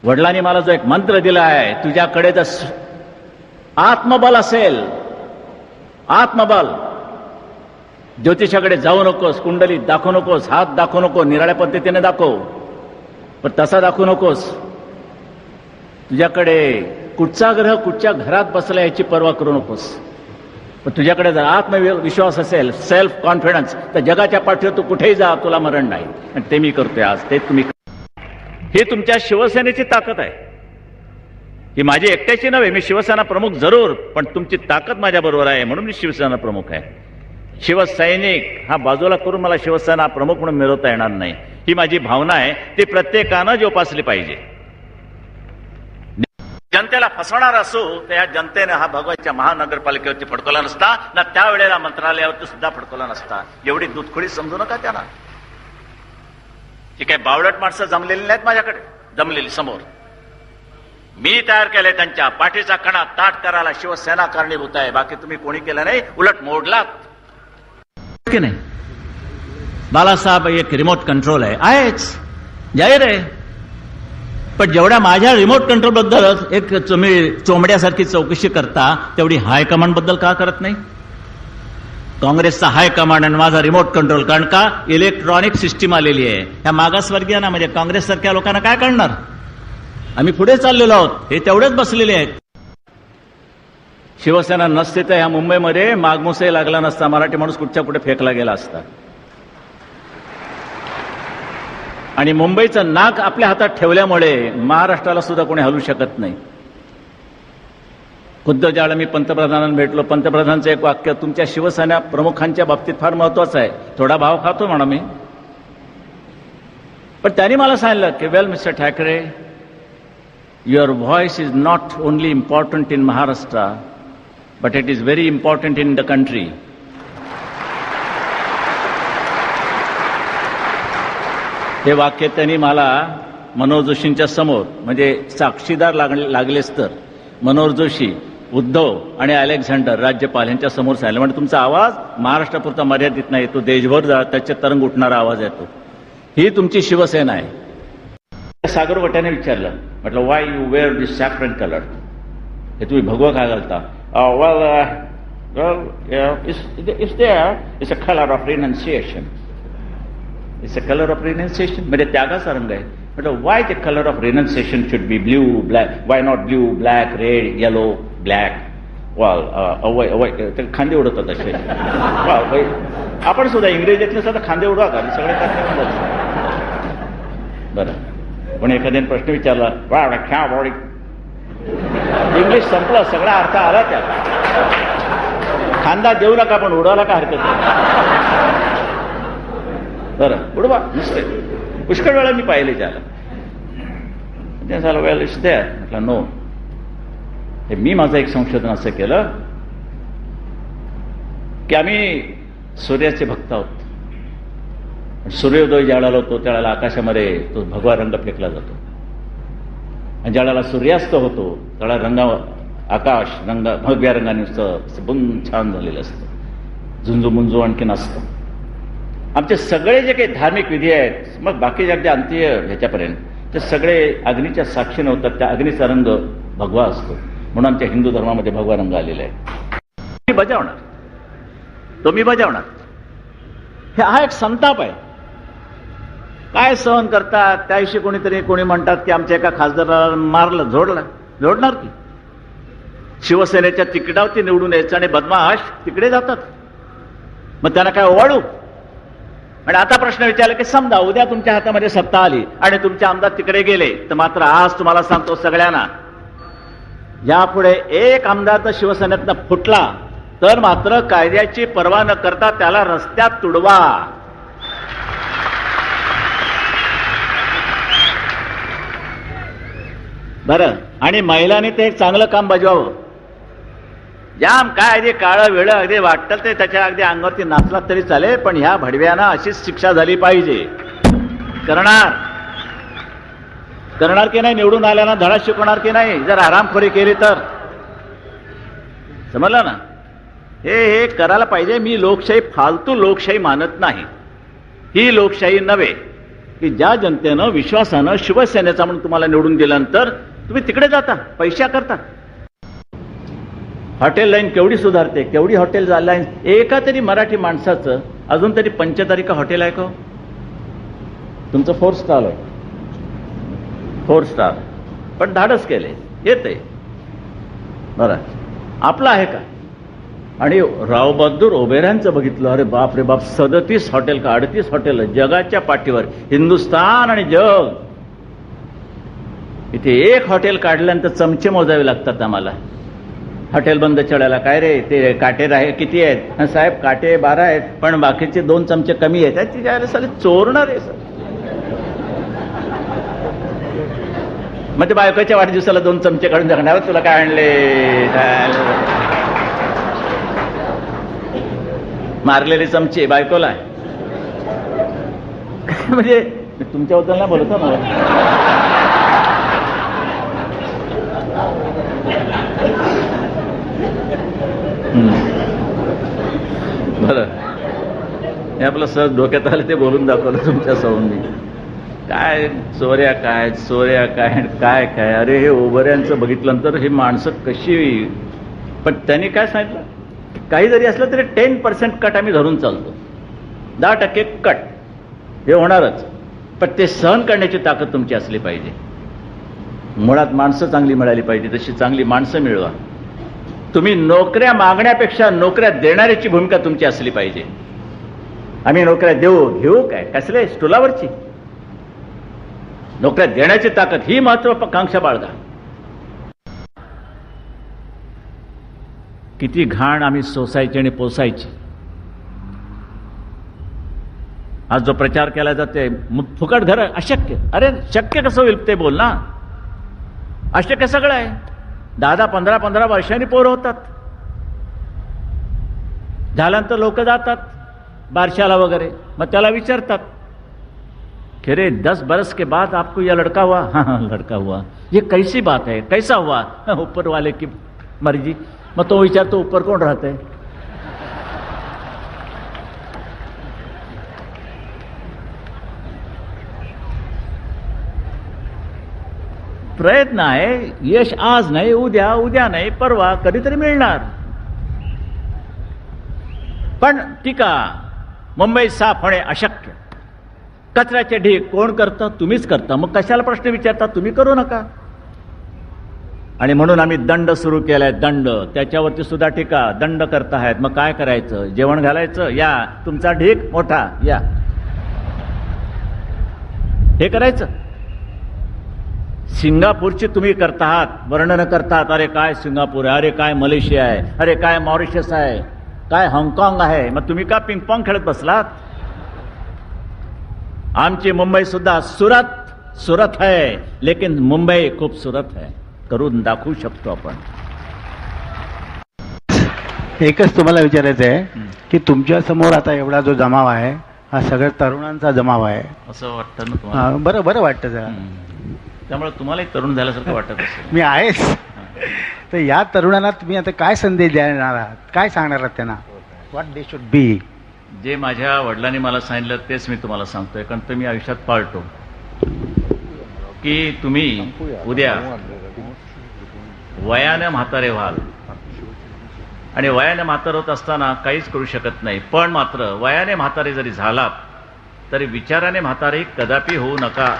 वडिलांनी मला जो एक मंत्र दिला आहे, तुझ्याकडे जर आत्मबल असेल, आत्मबल, ज्योतिषाकडे जाऊ नकोस, कुंडली दाखवू नकोस, हात दाखवू नको, निराळ्या पद्धतीने दाखव, पण तसा दाखवू नकोस. तुझ्याकडे कुठचा ग्रह कुठच्या घरात बसला याची पर्वा करू नकोस. पण तुझ्याकडे जर आत्मविश्वास असेल, सेल्फ कॉन्फिडन्स, तर जगाच्या पाठीवर तू कुठेही जा, तुला मरण नाही. आणि ते मी करतोय आज, ते तुम्ही. ही तुमच्या शिवसेनेची ताकद आहे. ही माझी एकट्याची नव्हे. मी शिवसेना प्रमुख जरूर, पण तुमची ताकद माझ्या बरोबर आहे म्हणून मी शिवसेना प्रमुख आहे. शिवसैनिक हा बाजूला करून मला शिवसेना प्रमुख म्हणून मिळवता येणार नाही. ही माझी भावना आहे, ती प्रत्येकानं जोपासली पाहिजे. जनतेला फसवणार असो तर या जनतेने हा भगवानच्या महानगरपालिकेवरती फडकवला नसता ना, त्यावेळेला मंत्रालयावरती सुद्धा फडकवला नसता. एवढी दूधखोळी समजू नका त्यांना. ती काही बावळट माणसं जमलेली नाहीत माझ्याकडे, जमलेली समोर. मी तयार केले त्यांच्या पाठीचा कणा ताट करायला शिवसेना कारणीभूत आहे. बाकी तुम्ही कोणी केलं नाही, उलट मोडलात की नाही. बालासाहेब एक रिमोट कंट्रोल आहेच, जाहीर आहे. पण जेवढ्या माझ्या रिमोट कंट्रोल बद्दल एक तुम्ही चोंबड्यासारखी चौकशी करता, तेवढी हायकमांड बद्दल का करत नाही? काँग्रेसचा हायकमांड आणि माझा रिमोट कंट्रोल. कारण का? इलेक्ट्रॉनिक सिस्टीम आलेली आहे. ह्या मागासवर्गीयांना म्हणजे काँग्रेस सारख्या लोकांना काय कळणार? आम्ही पुढे चाललेलो आहोत, हे तेवढेच बसलेले आहेत. शिवसेना नसते तर ह्या मुंबईमध्ये मागमुसही लागला नसता, मराठी माणूस कुठच्या कुठे फेकला गेला असता. आणि मुंबईचं नाक आपल्या हातात ठेवल्यामुळे महाराष्ट्राला सुद्धा कोणी हलवू शकत नाही. खुद्द ज्यावेळेला मी पंतप्रधानांना भेटलो, पंतप्रधानांचं एक वाक्य तुमच्या शिवसेना प्रमुखांच्या बाबतीत फार महत्वाचं आहे. थोडा भाव खातो म्हणा मी, पण त्यांनी मला सांगितलं की well mister Thackeray, your voice is not only important in Maharashtra, but it is very important in the country. हे वाक्य त्यांनी मला मनोहर जोशींच्या समोर, म्हणजे साक्षीदार लागलेच तर मनोहर जोशी, उद्धव आणि अलेक्झांडर राज्यपाल यांच्या समोर सांगितलं. म्हणजे तुमचा आवाज महाराष्ट्रापुरता मर्यादित नाही, तो देशभर त्याचे तरंग उठणारा आवाज येतो. ही तुमची शिवसेना आहे. सागर वट्याने विचारलं, म्हटलं why you wear this saffron colour, हे तुम्ही भगवा का घालता? It's there. It's a color of renunciation. It's a color of renunciation. म्हणजे त्यागाचा रंग आहे. म्हटलं why the color of renunciation should be blue, black? Why not blue, black, red, yellow, black? Well, ते खांदे उडवतात असे. आपण सुद्धा इंग्रजीतले सुद्धा खांदे उडवा का? सगळे बरं. पण एखाद्याने प्रश्न विचारला, वा इंग्लिश संपलं, सगळा अर्थ आला त्याला. खांदा देऊ नका, पण उडवायला काय हरकत नाही. बरं, उडवा नुसते. पुष्कळ वेळा मी पाहिले त्याला. ते झालं वेळ इष्ट आहे. म्हटलं नो, हे मी माझं एक संशोधन असं केलं की आम्ही सूर्याचे भक्त आहोत. सूर्योदय ज्यावेळेला होतो त्यावेळेला आकाशामध्ये तो भगवा रंग फेकला जातो, आणि ज्यावेळेला सूर्यास्त होतो त्यावेळेला आकाश भगव्या रंगाने छान झालेलं असतं, झुंजू आणखीन असतं. आमचे सगळे जे काही धार्मिक विधी आहेत, मग बाकी अगदी अंत्य ह्याच्यापर्यंत, ते सगळे अग्नीच्या साक्षीने होतात. त्या अग्नीचा रंग भगवा असतो, म्हणून आमच्या हिंदू धर्मामध्ये भगवा रंग आलेला आहे. मी बजावणार, तो मी बजावणार. हा एक संताप आहे. काय सहन करतात? त्याविषयी कोणी म्हणतात की आमच्या एका खासदाराला मारलं, जोडणार की शिवसेनेच्या तिकिटावरती निवडून यायचं आणि बदमाश तिकडे जातात. मग त्यांना काय ओवाळू? आणि आता प्रश्न विचारला की समजा उद्या तुमच्या हातामध्ये सत्ता आली आणि तुमचे आमदार तिकडे गेले, तर मात्र आज तुम्हाला सांगतो सगळ्यांना, यापुढे एक आमदार तर शिवसेनेतनं फुटला तर मात्र कायद्याची पर्वा न करता त्याला रस्त्यात तुडवा. बरं. आणि महिलांनी ते एक चांगलं काम बजावं. जाम काय अगदी काळं वेळ अगदी वाटतं ते त्याच्या अगदी अंगावरती नाचला तरी चालेल, पण ह्या भडव्यांना अशीच शिक्षा झाली पाहिजे. करणार की नाही? निवडून आल्याना धडा शिकवणार की नाही? जर आरामखोरी केली तर समजलं ना? हे करायला पाहिजे. मी लोकशाही फालतू लोकशाही मानत नाही. ही लोकशाही नव्हे. की ज्या जनतेनं विश्वासानं शिवसेनेचा म्हणून तुम्हाला निवडून दिल्यानंतर तुम्ही तिकडे जाता पैशा करता. हॉटेल लाईन केवढी सुधारते, केवढी हॉटेल लाईन. एका तरी मराठी माणसाचं अजून तरी पंचतारिका हॉटेल आहे का? तुमचं 4 स्टार आहे, 4 स्टार, पण धाडस केले येते बरं. आपलं आहे का? आणि रावबहादूर ओबेरांचं बघितलं, अरे बाप रे बाप, 37 हॉटेल का 38 हॉटेल जगाच्या पाठीवर, हिंदुस्थान आणि जग. इथे एक हॉटेल काढल्यानंतर चमचे मोजावे लागतात आम्हाला. हॉटेल बंद चढायला काय रे ते काटे आहे किती आहेत? साहेब काटे 12 आहेत, पण बाकीचे 2 चमचे कमी आहेत. ती जायला साले चोरणार आहे सर. मग ते बायकोच्या वाढदिवसाला 2 चमचे काढून जगणार, तुला काय आणले? मारलेले चमचे बायकोला. म्हणजे तुमच्याबद्दल ना बोलतो ना. बरं, हे आपलं सहज डोक्यात आलं ते बोलून दाखवलं तुमच्या समोर मी. काय चोऱ्या काय चोऱ्या काय काय काय. अरे हे ओबऱ्यांचं बघितल्यानंतर ही माणसं कशी. पण त्यांनी काय सांगितलं, काही जरी असलं तरी 10% कट आम्ही धरून चालतो, 10% कट हे होणारच. पण ते सहन करण्याची ताकद तुमची असली पाहिजे. मुळात माणसं चांगली मिळाली पाहिजे, तशी चांगली माणसं मिळवा. तुम्ही नोकऱ्या मागण्यापेक्षा नोकऱ्या देणाऱ्याची भूमिका तुमची असली पाहिजे. आम्ही नोकऱ्या देऊ घेऊ काय, कसले स्टुलावरची. नोकऱ्या देण्याची ताकद ही महत्वाकांक्षा बाळगा. किती घाण आम्ही सोसायची आणि पोसायची. आज जो प्रचार केला जाते फुकट घर अशक्य. अरे शक्य कसं होईल ते बोल ना. अशक्य सगळं आहे. 10-15 वर्षांनी पोरं होतात, झाल्यानंतर लोक जातात बारशाला वगैरे, मग त्याला विचारतात कि रे 10 बरस के बाद आपको यह लड़का हुआ? हाँ लड़का हुआ. ये कैसी बात है, कैसा हुआ? ऊपर वाले की मर्जी. मग तो विचारतो ऊपर कोण राहते? प्रयत्न आहे. यश आज नाही, उद्या, उद्या नाही, परवा कधीतरी मिळणार. पण टीका मुंबई साफ होणे अशक्य. कचऱ्याचे ढीग कोण करतं? तुम्हीच करता. मग कशाला प्रश्न विचारता? तुम्ही करू नका. आणि म्हणून आम्ही दंड सुरू केलाय. दंड, त्याच्यावरती सुद्धा टीका. दंड करतायत, मग काय करायचं? जेवण घालायचं? या. तुमचा ढीग मोठा, या. हे करायचं. सिंगापूरची तुम्ही करतात, वर्णन करतात. अरे काय सिंगापूर आहे, अरे काय मलेशिया आहे, अरे काय मॉरिशस आहे, काय हाँगकाँग आहे. मग तुम्ही का पिंगपॉंग खेळत बसलात? आमची मुंबई सुद्धा सुरत है, लेकिन मुंबई खूबसूरत है. करून दाखवू शकतो आपण. एकच तुम्हाला विचारायचं आहे की तुमच्या समोर आता एवढा जो जमाव आहे हा सगळ्या तरुणांचा जमाव आहे असं वाटतं ना तुम्हाला? बरं वाटतं जरा. त्यामुळे तुम्हालाही तरुण झाल्यासारखं वाटत असेल. मी आहेच. तर या तरुणांना तुम्ही आता काय संदेश देणार आहात, काय सांगणार आहात त्यांना? What they should be. जे माझ्या वडिलांनी मला सांगितलं तेच मी तुम्हाला सांगतोय, कारण ते मी आयुष्यात पाळतो. की तुम्ही उद्या वयाने म्हातारे व्हाल, आणि वयाने म्हातार होत असताना काहीच करू शकत नाही. पण मात्र वयाने म्हातारे जरी झालात तरी विचाराने म्हातारे कदापि होऊ नका.